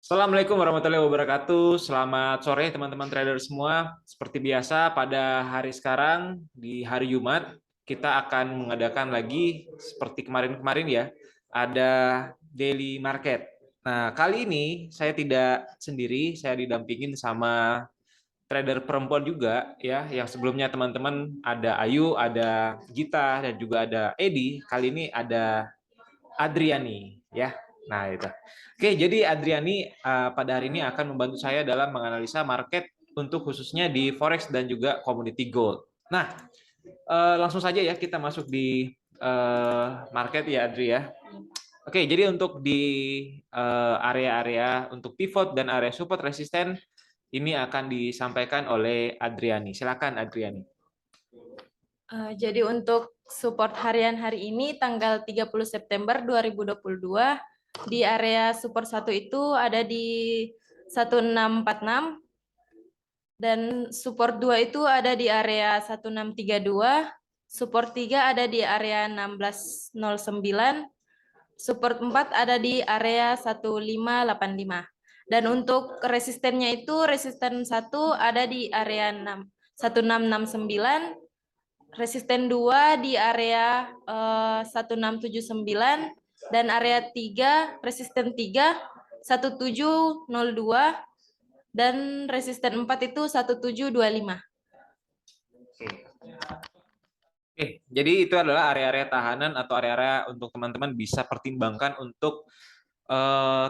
Assalamualaikum warahmatullahi wabarakatuh. Selamat sore teman-teman trader semua. Seperti biasa pada hari sekarang di hari Jumat kita akan mengadakan lagi seperti kemarin-kemarin ya, ada daily market. Nah, kali ini saya tidak sendiri, saya didampingin sama trader perempuan juga ya, yang sebelumnya teman-teman ada Ayu, ada Gita dan juga ada Edi. Kali ini ada Adriani ya. Nah, itu. Oke, jadi Adriani pada hari ini akan membantu saya dalam menganalisa market untuk khususnya di forex dan juga commodity gold. Nah, langsung saja ya kita masuk di market ya Adri ya. Oke, jadi untuk di area-area untuk pivot dan area support resisten ini akan disampaikan oleh Adriani. Silakan Adriani. Jadi untuk support harian hari ini tanggal 30 September 2022 di area support 1 itu ada di 1646 dan support 2 itu ada di area 1632, support 3 ada di area 1609, support 4 ada di area 1585. Dan untuk resistennya itu resisten 1 ada di area 1669, resisten 2 di area 1679 dan area 3 resisten 3 1702 dan resisten 4 itu 1725. Oke, jadi itu adalah area-area tahanan atau area-area untuk teman-teman bisa pertimbangkan untuk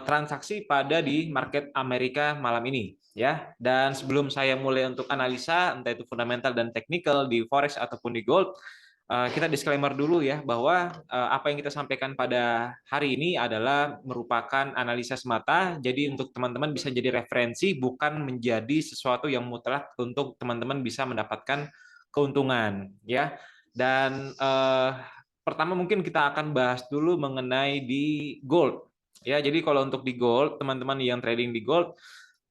transaksi pada di market Amerika malam ini ya. Dan sebelum saya mulai untuk analisa entah itu fundamental dan technical di forex ataupun di gold, kita disclaimer dulu ya bahwa apa yang kita sampaikan pada hari ini adalah merupakan analisa semata. Jadi untuk teman-teman bisa jadi referensi, bukan menjadi sesuatu yang mutlak untuk teman-teman bisa mendapatkan keuntungan ya. Dan pertama mungkin kita akan bahas dulu mengenai di gold. Ya, jadi kalau untuk di gold, teman-teman yang trading di gold,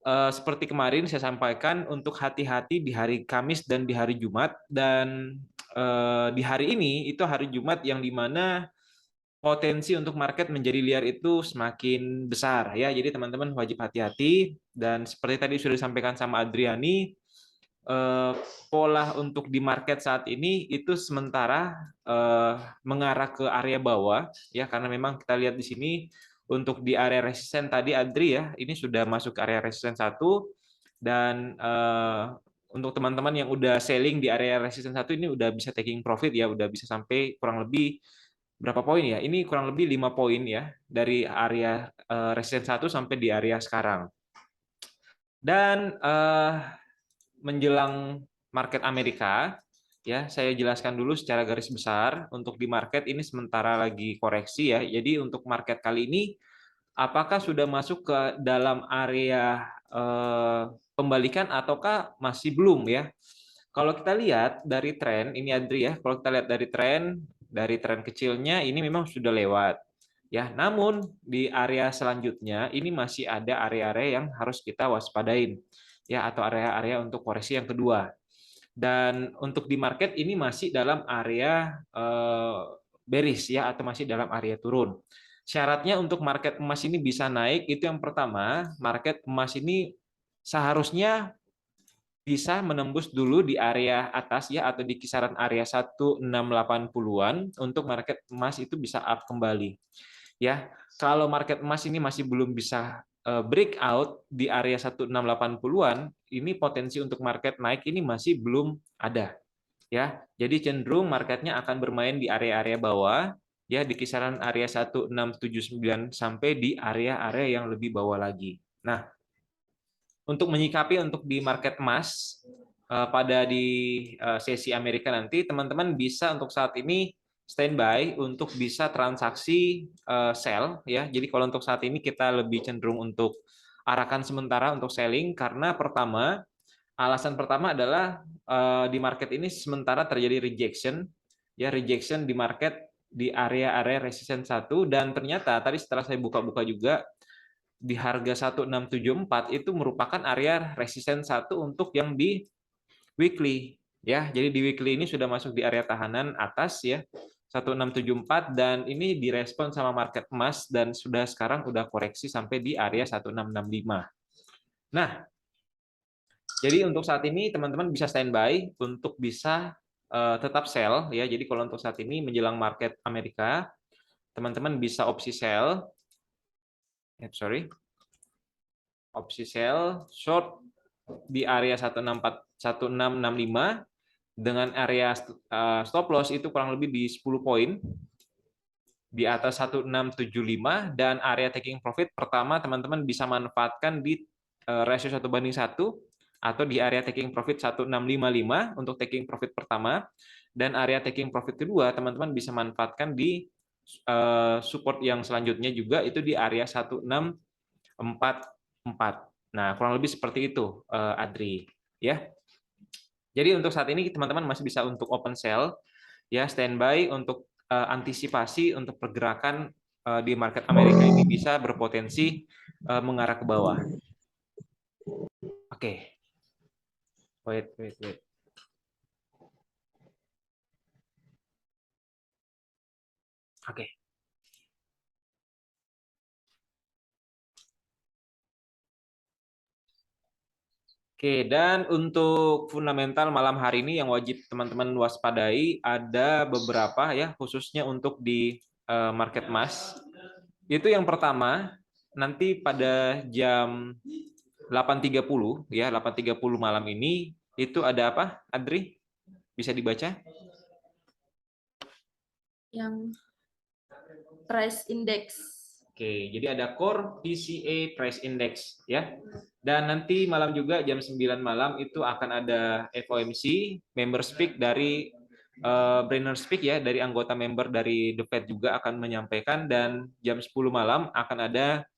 seperti kemarin saya sampaikan untuk hati-hati di hari Kamis dan di hari Jumat. Dan di hari ini itu hari Jumat yang dimana potensi untuk market menjadi liar itu semakin besar ya. Jadi teman-teman wajib hati-hati. Dan seperti tadi sudah disampaikan sama Adriani, pola untuk di market saat ini itu sementara mengarah ke area bawah ya, karena memang kita lihat di sini untuk di area resisten tadi Adri ya, ini sudah masuk ke area resisten 1 dan untuk teman-teman yang udah selling di area resisten 1 ini udah bisa taking profit ya, udah bisa sampai kurang lebih berapa poin ya? Ini kurang lebih 5 poin ya dari area resisten 1 sampai di area sekarang. Dan menjelang market Amerika, ya saya jelaskan dulu secara garis besar untuk di market ini sementara lagi koreksi ya. Jadi untuk market kali ini, apakah sudah masuk ke dalam area pembalikan ataukah masih belum ya? Kalau kita lihat dari tren ini Adri ya, kalau kita lihat dari tren kecilnya ini memang sudah lewat. Ya, namun di area selanjutnya ini masih ada area-area yang harus kita waspadain ya, atau area-area untuk koreksi yang kedua. Dan untuk di market ini masih dalam area bearish ya, atau masih dalam area turun. Syaratnya untuk market emas ini bisa naik itu yang pertama, market emas ini seharusnya bisa menembus dulu di area atas ya, atau di kisaran area 1680-an untuk market emas itu bisa up kembali. Ya, kalau market emas ini masih belum bisa breakout di area 1680-an, ini potensi untuk market naik ini masih belum ada. Ya, jadi cenderung marketnya akan bermain di area-area bawah ya, di kisaran area 1679 sampai di area-area yang lebih bawah lagi. Nah, untuk menyikapi untuk di market emas pada di sesi Amerika nanti, teman-teman bisa untuk saat ini standby untuk bisa transaksi sell ya. Jadi kalau untuk saat ini kita lebih cenderung untuk arahkan sementara untuk selling, karena alasan pertama adalah di market ini sementara terjadi rejection ya, rejection di market di area-area resistance 1, dan ternyata tadi setelah saya buka-buka juga di harga 1674 itu merupakan area resisten 1 untuk yang di weekly ya. Jadi di weekly ini sudah masuk di area tahanan atas ya. 1674 dan ini direspon sama market emas dan sekarang udah koreksi sampai di area 1665. Nah, jadi untuk saat ini teman-teman bisa standby untuk bisa tetap sell ya. Jadi kalau untuk saat ini menjelang market Amerika, teman-teman bisa opsi sell. Opsi sell short di area 1665 dengan area stop loss itu kurang lebih di 10 poin di atas 1675 dan area taking profit pertama teman-teman bisa manfaatkan di rasio 1:1 atau di area taking profit 1655 untuk taking profit pertama dan area taking profit kedua teman-teman bisa manfaatkan di support yang selanjutnya juga itu di area 1644. Nah, kurang lebih seperti itu Adri ya. Jadi untuk saat ini teman-teman masih bisa untuk open sell ya, standby untuk antisipasi untuk pergerakan di market Amerika ini bisa berpotensi mengarah ke bawah. Oke. Wait. Oke. Oke, dan untuk fundamental malam hari ini yang wajib teman-teman waspadai ada beberapa ya, khususnya untuk di market emas. Itu yang pertama, nanti pada jam 8.30 ya, 8.30 malam ini itu ada apa, Adri? Bisa dibaca? Yang price index. Oke, jadi ada core PCA Price Index ya. Dan nanti malam juga jam 9 malam itu akan ada FOMC member speak dari Brainer Speak ya, dari anggota member dari The Fed juga akan menyampaikan dan jam 10 malam akan ada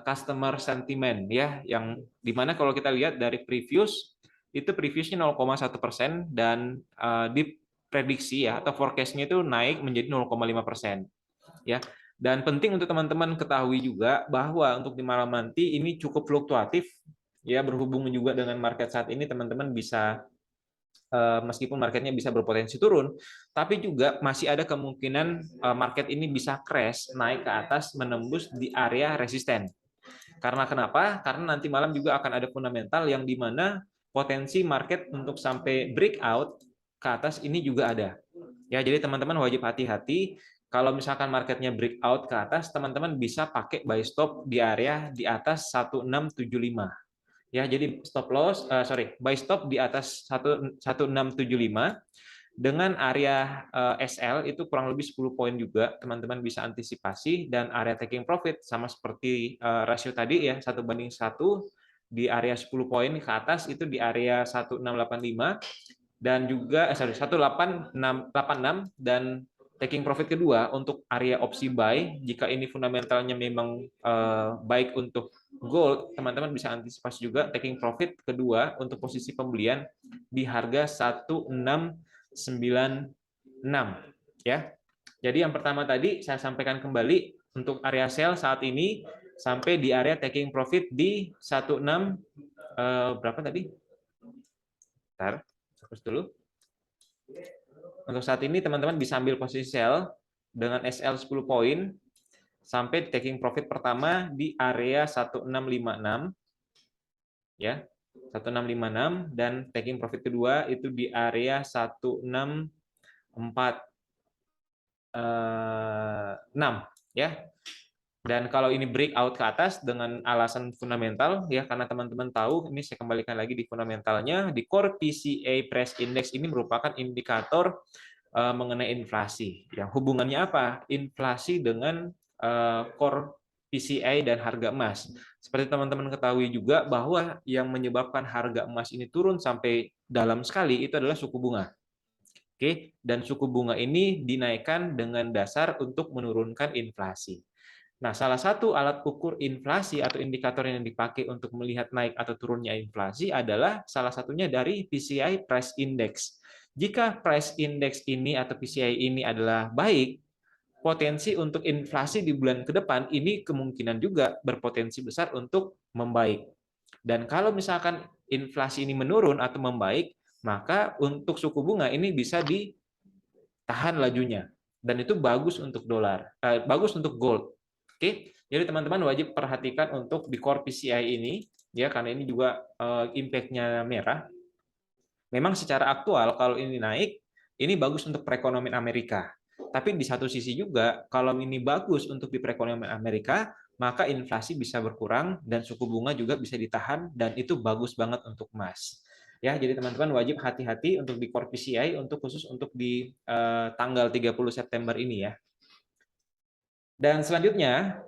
customer sentiment ya, yang dimana kalau kita lihat dari previous itu previousnya 0,1% dan diprediksi ya atau forecast-nya itu naik menjadi 0,5% ya. Dan penting untuk teman-teman ketahui juga bahwa untuk di malam nanti ini cukup fluktuatif ya, berhubung juga dengan market saat ini teman-teman bisa meskipun marketnya bisa berpotensi turun, tapi juga masih ada kemungkinan market ini bisa crash naik ke atas menembus di area resisten. Karena kenapa? Karena nanti malam juga akan ada fundamental yang di mana potensi market untuk sampai breakout ke atas ini juga ada. Ya, jadi teman-teman wajib hati-hati. Kalau misalkan marketnya breakout ke atas, teman-teman bisa pakai buy stop di area di atas 1675. Ya, jadi stop loss, buy stop di atas 1675 dengan area SL itu kurang lebih 10 poin juga teman-teman bisa antisipasi, dan area taking profit sama seperti rasio tadi ya, 1:1 di area 10 poin ke atas itu di area 1685 dan juga 1886 dan taking profit kedua untuk area opsi buy jika ini fundamentalnya memang baik untuk gold, teman-teman bisa antisipasi juga taking profit kedua untuk posisi pembelian di harga 1696 ya. Jadi yang pertama tadi saya sampaikan kembali untuk area sell saat ini sampai di area taking profit di 16 berapa tadi? Bentar, fokus dulu. Untuk saat ini teman-teman bisa ambil posisi sell dengan SL 10 poin sampai taking profit pertama di area 1656 ya. 1656 dan taking profit kedua itu di area 1646 ya. Dan kalau ini breakout ke atas dengan alasan fundamental ya, karena teman-teman tahu ini saya kembalikan lagi di fundamentalnya, di core PCA Price Index ini merupakan indikator mengenai inflasi. Yang hubungannya apa? Inflasi dengan core PCA dan harga emas. Seperti teman-teman ketahui juga bahwa yang menyebabkan harga emas ini turun sampai dalam sekali itu adalah suku bunga. Oke, dan suku bunga ini dinaikkan dengan dasar untuk menurunkan inflasi. Nah, salah satu alat ukur inflasi atau indikator yang dipakai untuk melihat naik atau turunnya inflasi adalah salah satunya dari PCI Price Index. Jika price index ini atau PCI ini adalah baik, potensi untuk inflasi di bulan ke depan ini kemungkinan juga berpotensi besar untuk membaik. Dan kalau misalkan inflasi ini menurun atau membaik, maka untuk suku bunga ini bisa ditahan lajunya. dan itu bagus untuk dolar, bagus untuk gold. Oke, jadi teman-teman wajib perhatikan untuk di core PCI ini, ya, karena ini juga impact-nya merah. Memang secara aktual kalau ini naik, ini bagus untuk perekonomian Amerika. Tapi di satu sisi juga, kalau ini bagus untuk di perekonomian Amerika, maka inflasi bisa berkurang dan suku bunga juga bisa ditahan, dan itu bagus banget untuk emas. Ya, jadi teman-teman wajib hati-hati untuk di core PCI untuk khusus untuk di tanggal 30 September ini ya. Dan selanjutnya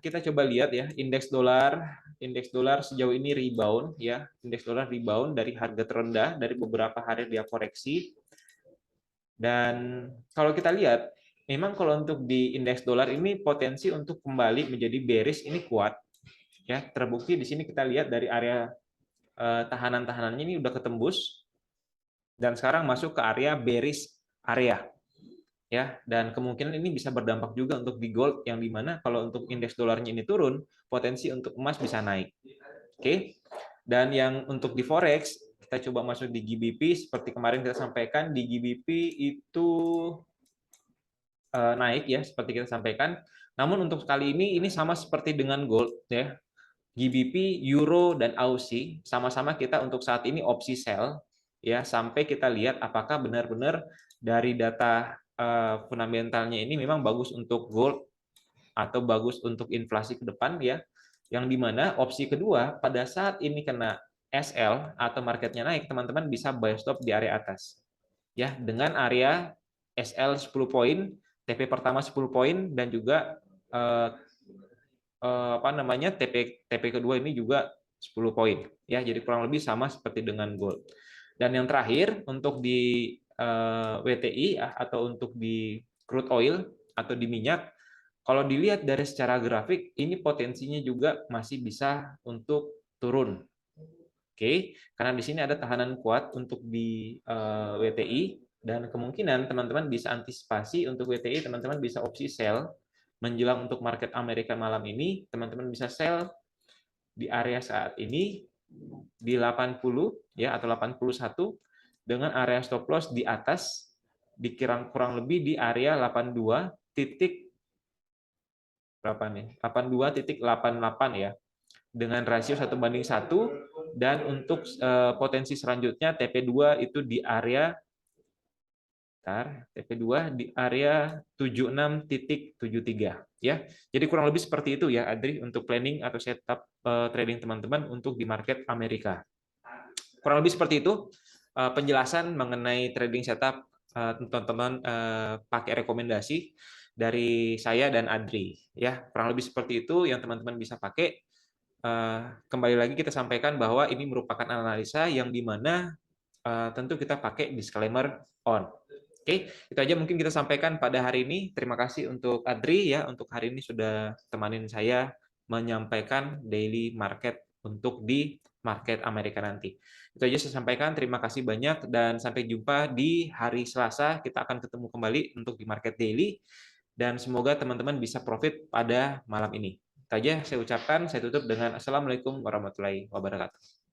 kita coba lihat ya indeks dolar. Indeks dolar sejauh ini rebound ya, indeks dolar rebound dari harga terendah dari beberapa hari dia koreksi. Dan kalau kita lihat, memang kalau untuk di indeks dolar ini potensi untuk kembali menjadi bearish ini kuat ya. Terbukti di sini kita lihat dari area tahanan-tahanannya ini udah ketembus dan sekarang masuk ke area bearish area ya, dan kemungkinan ini bisa berdampak juga untuk di gold, yang dimana kalau untuk indeks dolarnya ini turun, potensi untuk emas bisa naik. Oke, dan yang untuk di forex kita coba masuk di GBP. Seperti kemarin kita sampaikan, di GBP itu naik ya, seperti kita sampaikan. Namun untuk kali ini sama seperti dengan gold ya, GBP, Euro, dan Aussie sama-sama kita untuk saat ini opsi sell ya, sampai kita lihat apakah benar-benar dari data fundamentalnya ini memang bagus untuk gold atau bagus untuk inflasi ke depan ya. Yang dimana opsi kedua, pada saat ini kena SL atau marketnya naik, teman-teman bisa buy stop di area atas ya, dengan area SL 10 poin, TP pertama 10 poin, dan juga TP kedua ini juga 10 poin ya, jadi kurang lebih sama seperti dengan gold. Dan yang terakhir untuk di WTI atau untuk di crude oil atau di minyak, kalau dilihat dari secara grafik ini potensinya juga masih bisa untuk turun. Oke, karena di sini ada tahanan kuat untuk di WTI, dan kemungkinan teman-teman bisa antisipasi untuk WTI, teman-teman bisa opsi sell menjelang untuk market Amerika malam ini. Teman-teman bisa sell di area saat ini di 80 ya atau 81, dengan area stop loss di atas di kurang lebih di area 82 titik berapa nih? 82.88 ya, dengan rasio 1:1, dan untuk potensi selanjutnya TP2 itu di area TP2 di area 76.73 ya. Jadi kurang lebih seperti itu ya Adri untuk planning atau setup trading teman-teman untuk di market Amerika. Kurang lebih seperti itu penjelasan mengenai trading setup teman-teman pakai rekomendasi dari saya dan Adri ya. Kurang lebih seperti itu yang teman-teman bisa pakai. Kembali lagi kita sampaikan bahwa ini merupakan analisa yang dimana tentu kita pakai disclaimer on. Oke, itu aja mungkin kita sampaikan pada hari ini. Terima kasih untuk Adri ya, untuk hari ini sudah temanin saya menyampaikan daily market untuk di market Amerika nanti. Itu aja saya sampaikan. Terima kasih banyak dan sampai jumpa di hari Selasa. Kita akan ketemu kembali untuk di market daily, dan semoga teman-teman bisa profit pada malam ini. Itu aja saya ucapkan. Saya tutup dengan Assalamualaikum warahmatullahi wabarakatuh.